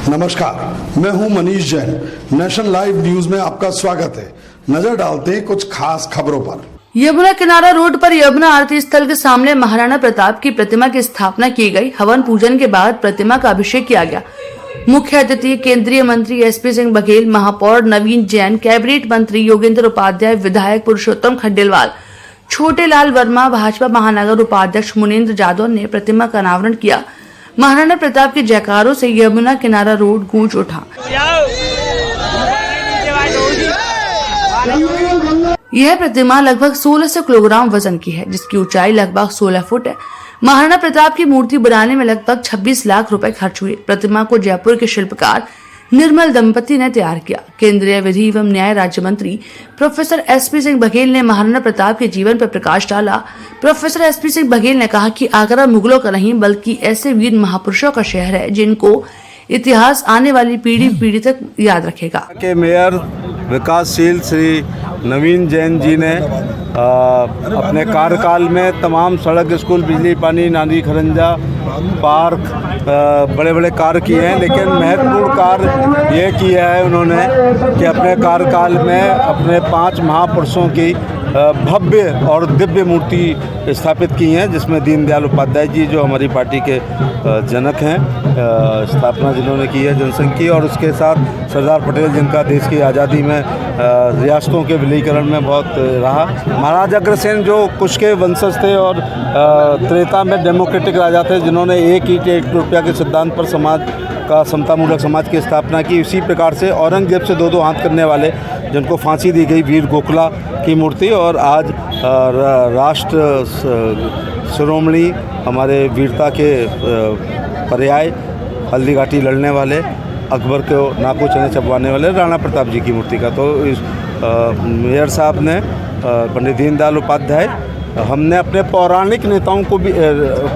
नमस्कार, मैं हूं Manish Jain. National live news में आपका स्वागत है। नजर डालते हैं कुछ खास खबरों पर। यमुना किनारा रोड पर यमुना आरती स्थल के सामने महाराणा प्रताप की प्रतिमा की स्थापना की गई। हवन पूजन के बाद प्रतिमा का अभिषेक किया गया। मुख्य अतिथि केंद्रीय मंत्री एसपी सिंह बघेल, महापौर नवीन जैन, कैबिनेट मंत्री योगेंद्र उपाध्याय, विधायक पुरुषोत्तम खंडेलवाल, छोटे लाल वर्मा, भाजपा महानगर उपाध्यक्ष मुनेन्द्र जादव ने प्रतिमा का अनावरण किया। महाराणा प्रताप के जयकारों से यमुना किनारा रोड गूंज उठा। यह प्रतिमा लगभग 1600 किलोग्राम वजन की है, जिसकी ऊंचाई लगभग 16 फुट है। महाराणा प्रताप की मूर्ति बनाने में लगभग 26 लाख रुपए खर्च हुए। प्रतिमा को जयपुर के शिल्पकार निर्मल दंपति ने तैयार किया। केंद्रीय विधि एवं न्याय राज्य मंत्री प्रोफेसर एसपी सिंह बघेल ने महाराणा प्रताप के जीवन पर प्रकाश डाला। प्रोफेसर एसपी सिंह बघेल ने कहा कि आगरा मुगलों का नहीं बल्कि ऐसे वीर महापुरुषों का शहर है जिनको इतिहास आने वाली पीढ़ी तक याद रखेगा। के मेयर विकासशील श्री नवीन जैन जी ने अपने कार्यकाल में तमाम सड़क, स्कूल, बिजली, पानी, नाली, खरंजा, पार्क, बड़े बड़े कार्य किए हैं। लेकिन महत्वपूर्ण कार्य ये किया है उन्होंने कि अपने कार्यकाल में अपने 5 महापुरुषों की भव्य और दिव्य मूर्ति स्थापित की हैं, जिसमें दीनदयाल उपाध्याय जी जो हमारी पार्टी के जनक हैं, स्थापना जिन्होंने की है जनसंघ की, और उसके साथ सरदार पटेल जिनका देश की आज़ादी में रियासतों के विलीकरण में बहुत रहा। महाराज अग्रसेन जो कुछ के वंशज थे और त्रेता में डेमोक्रेटिक राजा थे, जिन्होंने एक ईंट एक रुपया के सिद्धांत पर समाज का समतामूलक समाज की स्थापना की। इसी प्रकार से औरंगजेब से 2-2 हाथ करने वाले जिनको फांसी दी गई वीर गोखला की मूर्ति, और आज राष्ट्र शिरोमणि हमारे वीरता के पर्याय हल्दी घाटी लड़ने वाले, अकबर को नाको चने चबवाने वाले राणा प्रताप जी की मूर्ति का। तो इस मेयर साहब ने पंडित दीनदयाल उपाध्याय, हमने अपने पौराणिक नेताओं को भी,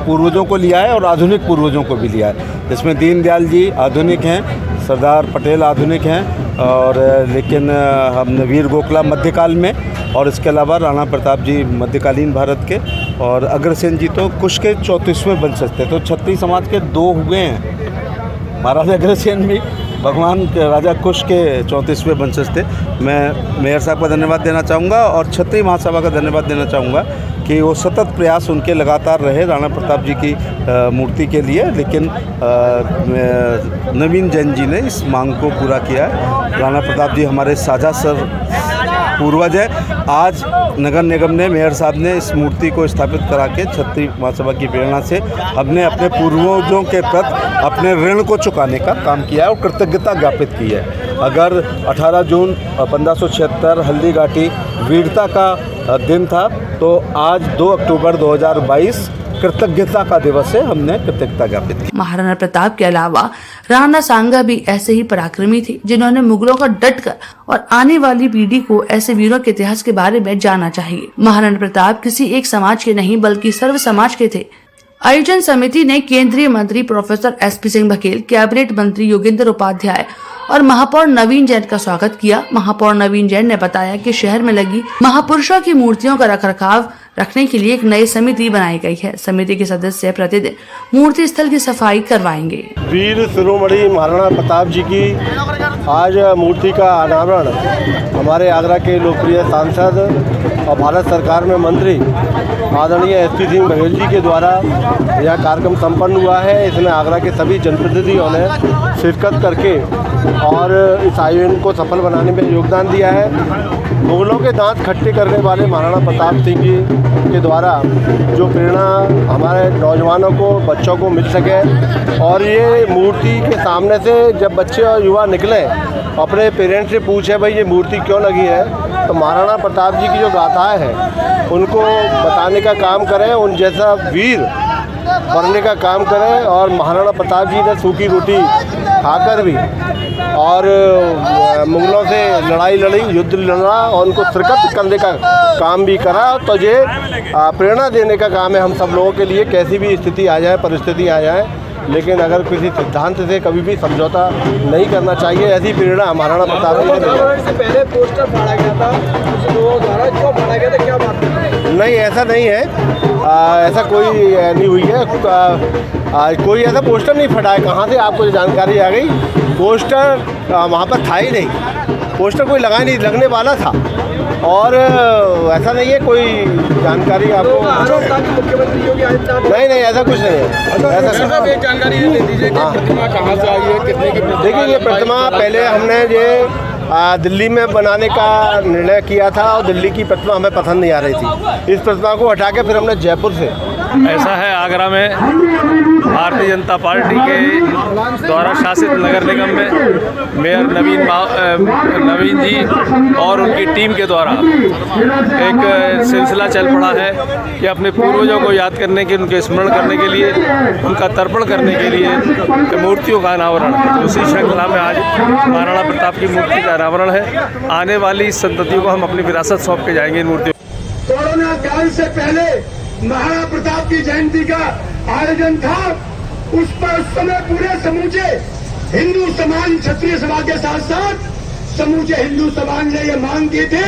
पूर्वजों को लिया है और आधुनिक पूर्वजों को भी लिया है, जिसमें दीनदयाल जी आधुनिक हैं, सरदार पटेल आधुनिक हैं, और लेकिन हमने वीर गोखला मध्यकाल में, और इसके अलावा राणा प्रताप जी मध्यकालीन भारत के, और अग्रसेन जी तो कुश के 34वें वंशज थे। तो क्षत्रिय समाज के 2 हुए हैं। महाराज अग्रसेन भी भगवान के राजा कुश के 34वें वंशज थे। मैं मेयर साहब का धन्यवाद देना चाहूँगा और क्षत्रिय महासभा का धन्यवाद देना चाहूँगा कि वो सतत प्रयास उनके लगातार रहे राणा प्रताप जी की मूर्ति के लिए। लेकिन नवीन जैन जी ने इस मांग को पूरा किया है। राणा प्रताप जी हमारे साझा सर पूर्वज है। आज नगर निगम ने, मेयर साहब ने इस मूर्ति को स्थापित करा के क्षत्रिय महासभा की प्रेरणा से हमने अपने पूर्वजों के प्रति अपने ऋण को चुकाने का काम किया है और कृतज्ञता ज्ञापित की है। अगर 18 जून 1576 हल्दी घाटी वीरता का दिन था, तो आज 2 अक्टूबर 2022 कृतज्ञता का दिवस है, हमने कृतज्ञता ज्ञापित की। महाराणा प्रताप के अलावा राणा सांगा भी ऐसे ही पराक्रमी थे, जिन्होंने मुगलों का डटकर और आने वाली पीढ़ी को ऐसे वीरों के इतिहास के बारे में जानना चाहिए। महाराणा प्रताप किसी एक समाज के नहीं बल्कि सर्व समाज के थे। आयोजन समिति ने केंद्रीय मंत्री professor SP Singh Baghel, cabinet मंत्री योगेंद्र उपाध्याय और महापौर नवीन जैन का स्वागत किया। महापौर नवीन जैन ने बताया कि शहर में लगी महापुरुषों की मूर्तियों का रखरखाव रखने के लिए एक नई समिति बनाई गई है। समिति के सदस्य प्रतिदिन मूर्ति स्थल की सफाई करवाएंगे। वीर शिरोमणि महाराणा प्रताप जी की आज मूर्ति का अनावरण हमारे आगरा के लोकप्रिय सांसद और भारत सरकार में मंत्री आदरणीय एसपी सिंह बघेल जी के द्वारा यह कार्यक्रम संपन्न हुआ है। इसमें आगरा के सभी जनप्रतिनिधियों ने शिरकत करके और इस आयोजन को सफल बनाने में योगदान दिया है। मुगलों के दांत खट्टे करने वाले महाराणा प्रताप सिंह जी के द्वारा जो प्रेरणा हमारे नौजवानों को, बच्चों को मिल सके, और ये मूर्ति के सामने से जब बच्चे और युवा निकले अपने पेरेंट्स से पूछे भाई ये मूर्ति क्यों लगी है, तो महाराणा प्रताप जी की जो गाथाएं हैं उनको बताने का काम करें, उन जैसा वीर बनने का काम करें। और महाराणा प्रताप जी ने सूखी रोटी खाकर भी और मुगलों से लड़ाई लड़ी, युद्ध लड़ा और उनको शिरकत करने का काम भी करा। तो ये प्रेरणा देने का काम है हम सब लोगों के लिए, कैसी भी स्थिति आ जाए, परिस्थिति आ जाए, लेकिन अगर किसी सिद्धांत से कभी भी समझौता नहीं करना चाहिए। ऐसी प्रेरणा महाराणा प्रताप जी से पहले पोस्टर फाड़ा गया था, क्यों फाड़ा गया था, क्या बात नहीं? ऐसा नहीं है, ऐसा कोई नहीं हुई है, कोई ऐसा पोस्टर नहीं फटा है। कहाँ से आपको जानकारी आ गई? पोस्टर वहाँ पर था ही नहीं, पोस्टर कोई लगा नहीं, लगने वाला था। और ऐसा नहीं है कोई जानकारी आपको मुख्यमंत्री योगी आदित्यनाथ नहीं ऐसा कुछ नहीं है। ऐसा एक जानकारी ये दे दीजिए कि प्रतिमा कहाँ से आई है, कितने की देखिए ये प्रतिमा पहले हमने ये दिल्ली में बनाने का निर्णय किया था और दिल्ली की प्रतिमा हमें पसंद नहीं आ रही थी। इस प्रतिमा को हटा के फिर हमने जयपुर से ऐसा है, आगरा में भारतीय जनता पार्टी के द्वारा शासित नगर निगम में मेयर नवीन जी और उनकी टीम के द्वारा एक सिलसिला चल पड़ा है कि अपने पूर्वजों को याद करने के, उनके स्मरण करने के लिए, उनका तर्पण करने के लिए मूर्तियों का अनावरण। उसी श्रृंखला में आज महाराणा प्रताप की मूर्ति का अनावरण है। आने वाली संततियों को हम अपनी विरासत सौंप के जाएंगे इन मूर्तियों। कोरोना काल से पहले महाराणा प्रताप की जयंती का आयोजन था। उस पर उस समय पूरे समूचे हिंदू समाज, क्षत्रिय समाज के साथ साथ समूचे हिंदू समाज ने ये मांग की थी